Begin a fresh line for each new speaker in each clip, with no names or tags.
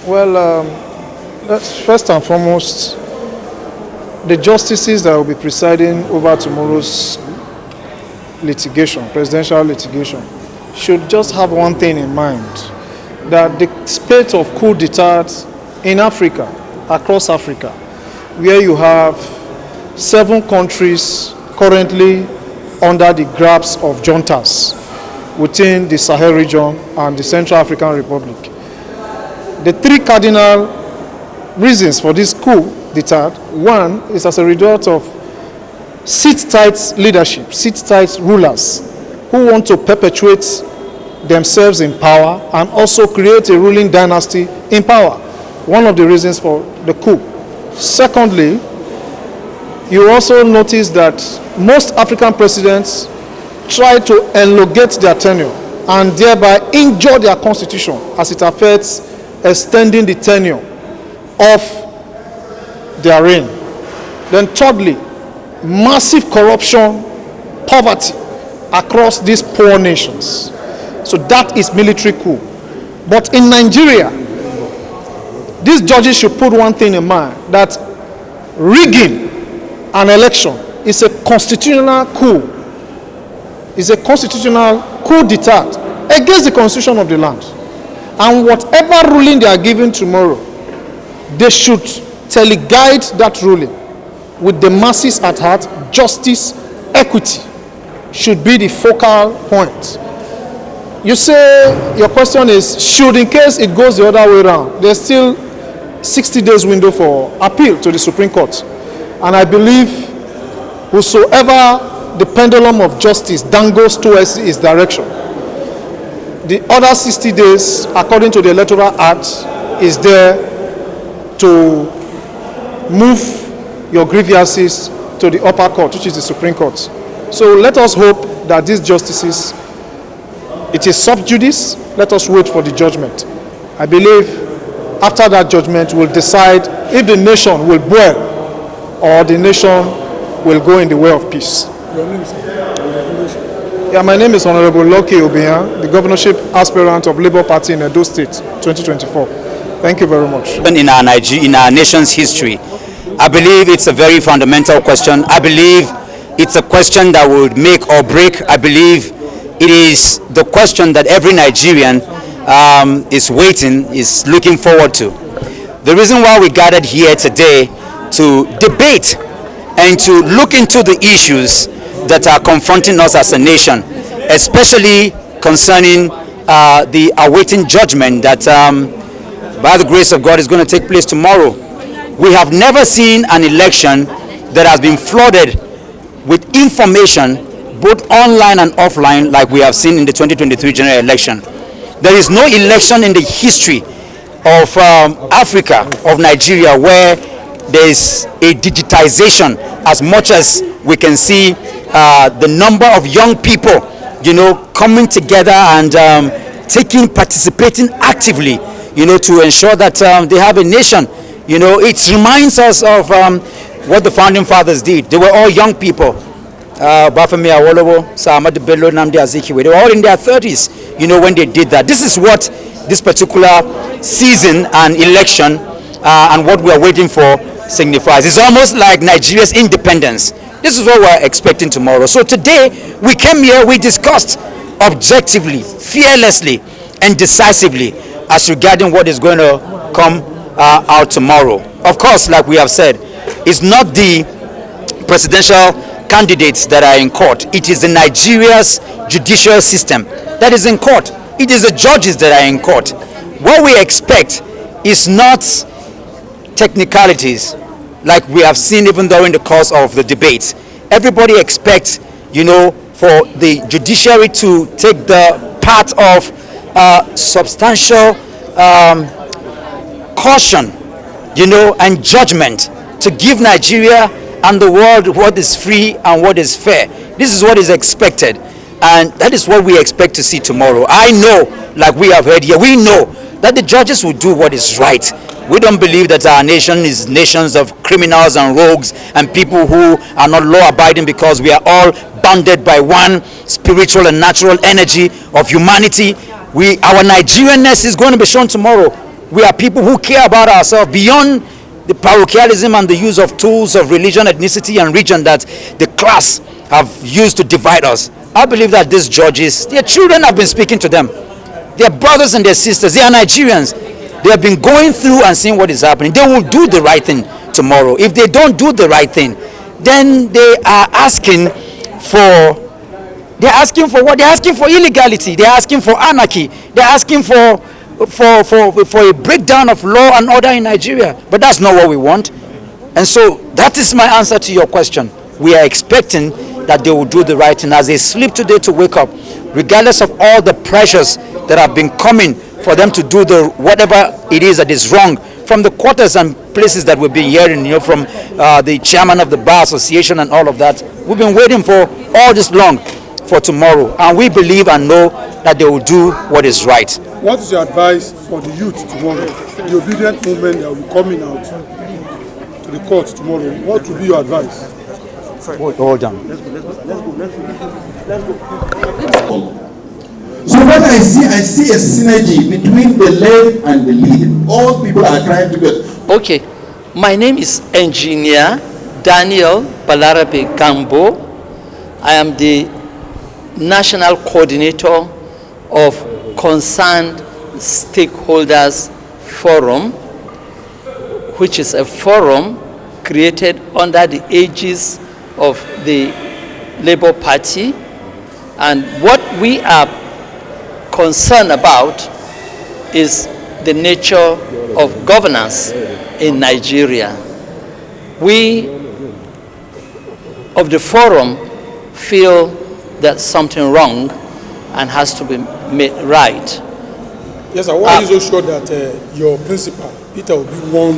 Well, first and foremost, the justices that will be presiding over tomorrow's litigation, presidential litigation, should just have one thing in mind, that the spate of coup d'etats in Africa, across Africa, where you have 7 countries currently under the grasp of juntas within the Sahel region and the Central African Republic. The 3 cardinal reasons for this coup d'etat: one is as a result of sit-tight leadership, sit-tight rulers who want to perpetuate themselves in power and also create a ruling dynasty in power. One of the reasons for the coup. Secondly, you also notice that most African presidents try to elongate their tenure and thereby injure their constitution as it affects extending the tenure of their reign. Then thirdly, massive corruption, poverty across these poor nations. So that is military coup. But in Nigeria, these judges should put one thing in mind, that rigging an election is a constitutional coup. It's a constitutional coup d'etat against the constitution of the land. And whatever ruling they are giving tomorrow, they should teleguide that ruling with the masses at heart. Justice, equity should be the focal point. You say, your question is, should, in case it goes the other way around, there's still 60 days window for appeal to the Supreme Court. And I believe whosoever the pendulum of justice dangles towards his direction, the other 60 days, according to the Electoral Act, is there to move your grievances to the upper court, which is the Supreme Court. So let us hope that these justices, it is sub judice, let us wait for the judgment. I believe after that judgment we'll decide if the nation will dwell or the nation will go in the way of peace.
Your name, sir?
Yeah, my name is Honorable Loki Obiyan, the governorship aspirant of Labour Party in Edo State, 2024. Thank you very much.
In our nation's history, I believe it's a very fundamental question. I believe it's a question that would make or break. I believe it is the question that every Nigerian is waiting, is looking forward to. The reason why we gathered here today to debate and to look into the issues that are confronting us as a nation, especially concerning the awaiting judgment that by the grace of God is going to take place tomorrow. We have never seen an election that has been flooded with information both online and offline like we have seen in the 2023 general election. There is no election in the history of Africa, of Nigeria, where there is a digitization as much as we can see the number of young people, coming together and participating actively, to ensure that they have a nation. It reminds us of what the founding fathers did. They were all young people. Bafemi Awolowo, Sir Ahmadu Bello, Nnamdi Azikiwe, they were all in their 30s, when they did that. This is what this particular season and election and what we are waiting for signifies. It's almost like Nigeria's independence. This is what we're expecting tomorrow. So today, we came here, we discussed objectively, fearlessly, and decisively as regarding what is going to come out tomorrow. Of course, like we have said, it's not the presidential candidates that are in court. It is the Nigeria's judicial system that is in court. It is the judges that are in court. What we expect is not technicalities like we have seen even during the course of the debates. Everybody expects, for the judiciary to take the path of substantial caution, and judgment to give Nigeria and the world what is free and what is fair. This is what is expected, and that is what we expect to see tomorrow. I know, like we have heard here, we know that the judges will do what is right. We don't believe that our nation is nations of criminals and rogues and people who are not law-abiding, because we are all bounded by one spiritual and natural energy of humanity. Our Nigerianness is going to be shown tomorrow. We are people who care about ourselves beyond the parochialism and the use of tools of religion, ethnicity, and region that the class have used to divide us. I believe that these judges, their children have been speaking to them. Their brothers and their sisters, they are Nigerians. They have been going through and seeing what is happening. They will do the right thing tomorrow. If they don't do the right thing, then they are asking for what? They're asking for illegality. They're asking for anarchy. They're asking for a breakdown of law and order in Nigeria. But that's not what we want. And so that is my answer to your question. We are expecting that they will do the right thing as they sleep today to wake up, regardless of all the pressures that have been coming for them to do the whatever it is that is wrong, from the quarters and places that we've been hearing, from the chairman of the Bar Association and all of that. We've been waiting for all this long for tomorrow, and we believe and know that they will do what is right.
What is your advice for the youth tomorrow, the obedient movement that will be coming out to the court tomorrow? What will be your advice?
Hold on.
So when I see a synergy between the led and the lead. All people are trying to get.
Okay, my name is Engineer Daniel Balarabe Gambo. I am the National Coordinator of Concerned Stakeholders Forum, which is a forum created under the aegis of the Labour Party. And what we are concerned about is the nature of governance in Nigeria. We of the forum feel that something wrong and has to be made right.
Yes, sir. Why are you so sure that your principal, Peter Obi, won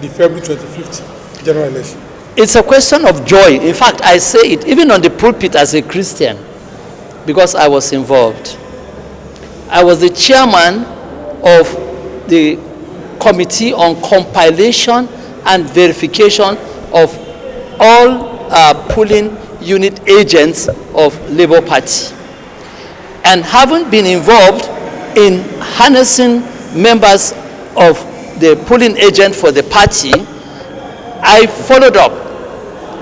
the February 25th general election?
It's a question of joy. In fact, I say it even on the pulpit as a Christian, because I was involved. I was the chairman of the Committee on Compilation and Verification of all polling unit agents of Labour Party. And having been involved in harnessing members of the polling agent for the party, I followed up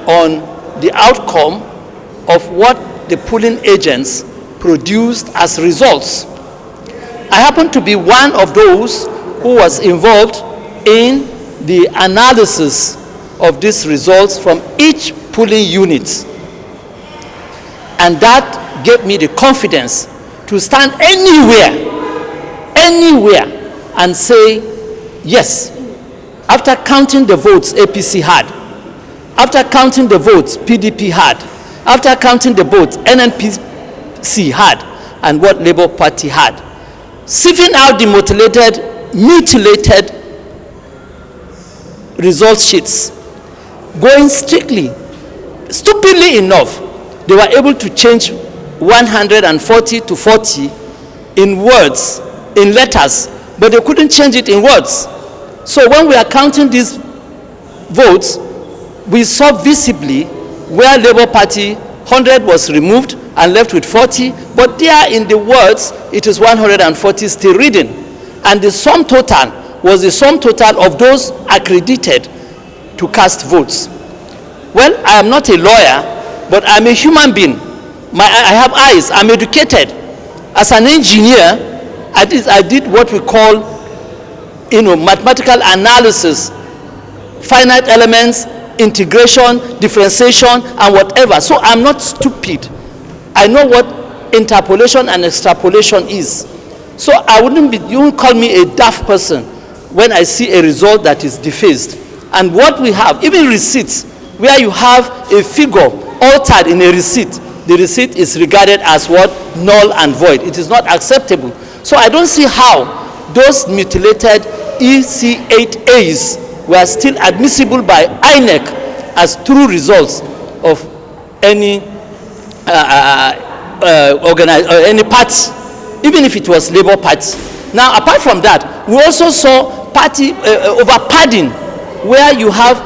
on the outcome of what the polling agents produced as results. I happen to be one of those who was involved in the analysis of these results from each polling unit. And that gave me the confidence to stand anywhere and say, yes, after counting the votes APC had, after counting the votes PDP had, after counting the votes NNPC had, and what Labour Party had, sieving out the mutilated result sheets, going strictly, stupidly enough, they were able to change 140 to 40 in words, in letters, but they couldn't change it in words. So when we are counting these votes, we saw visibly where Labour Party 100 was removed and left with 40, but there in the words, it is 140 still reading. And the sum total was the sum total of those accredited to cast votes. Well, I am not a lawyer, but I'm a human being. I have eyes, I'm educated. As an engineer, I did what we call, mathematical analysis, finite elements, integration, differentiation, and whatever. So I'm not stupid. I know what interpolation and extrapolation is. So you won't call me a daft person when I see a result that is defaced. And what we have, even receipts, where you have a figure altered in a receipt, the receipt is regarded as what? Null and void. It is not acceptable. So I don't see how those mutilated EC8As were still admissible by INEC as true results of any any party, even if it was Labour Party. Now, apart from that, we also saw party over-padding, where you have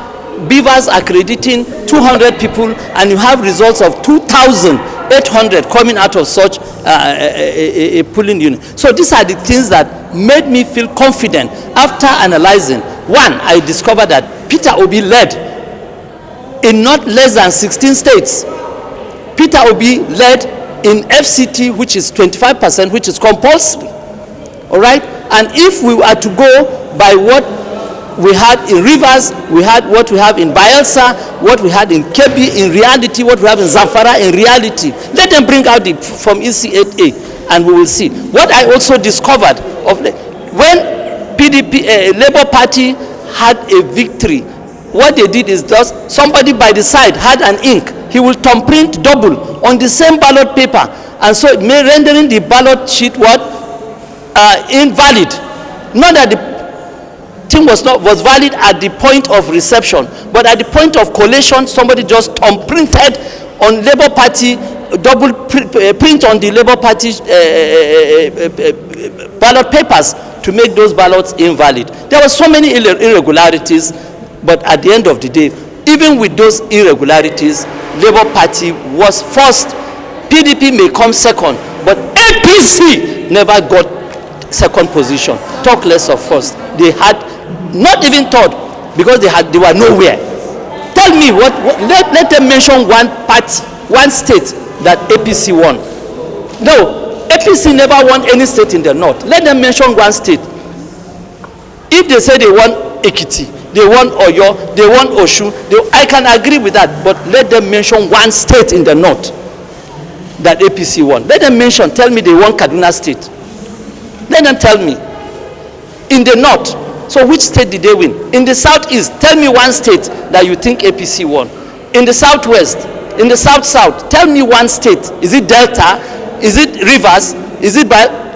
Beavers accrediting 200 people and you have results of 2,000 800 coming out of such a polling unit. So these are the things that made me feel confident after analyzing. One, I discovered that Peter Obi led in not less than 16 states. Peter Obi led in FCT, which is 25%, which is compulsory. All right? And if we were to go by what we had in Rivers, we had what we have in Bayelsa, what we had in Kebbi in reality, what we have in Zamfara in reality. Let them bring out from EC8A and we will see. What I also discovered when PDP, Labour Party had a victory, what they did is just somebody by the side had an ink. He will thumbprint double on the same ballot paper, and so it may rendering the ballot sheet invalid. Not that the thing was valid at the point of reception, but at the point of collation, somebody just thumbprinted on Labour Party, double print on the Labour Party ballot papers to make those ballots invalid. There were so many irregularities, but at the end of the day, even with those irregularities, Labour Party was first. PDP may come second, but APC never got second position. Talk less of first. They had not even third because they were nowhere. Tell me let them mention one party, one state that APC won. No, APC never won any state in the north. Let them mention one state. If they say they won Ekiti, they won Oyo, they won Osun, I can agree with that, but let them mention one state in the north that APC won. Let them mention, tell me they won Kaduna State. Let them tell me. In the north, so which state did they win? In the southeast, tell me one state that you think APC won. In the southwest, in the south-south, tell me one state. Is it Delta? Is it Rivers? Is it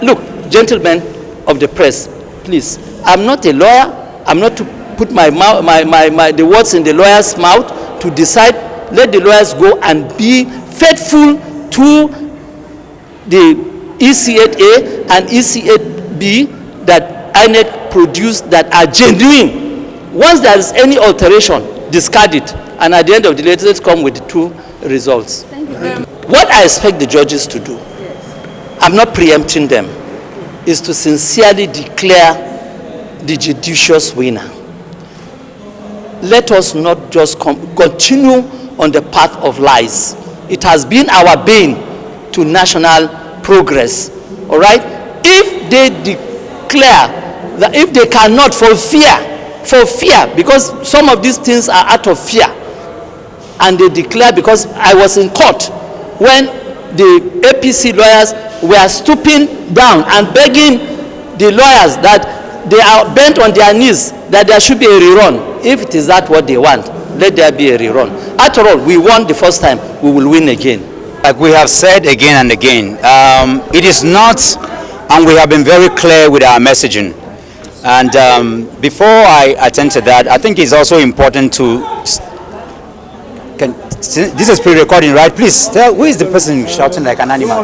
look, gentlemen of the press, please, I'm not a lawyer. I'm not to put the words in the lawyer's mouth to decide. Let the lawyers go and be faithful to the EC8A and EC8B that INEC produced that are genuine. Once there is any alteration, discard it, and at the end of the day, let's come with the two results.
Thank you very much.
What I expect the judges to do, I'm not preempting them, is to sincerely declare the judicious winner. Let us not just continue on the path of lies. It has been our bane to national progress. All right? If they declare that, if they cannot, for fear, because some of these things are out of fear, and they declare, because I was in court when the APC lawyers were stooping down and begging the lawyers that they are bent on their knees that there should be a rerun. If it is that what they want, let there be a rerun. After all, we won the first time, we will win again.
Like we have said again and again, it is not, and we have been very clear with our messaging. And before I attend to that, I think it's also important to, this is pre-recording, right? Please tell, who is the person shouting like an animal?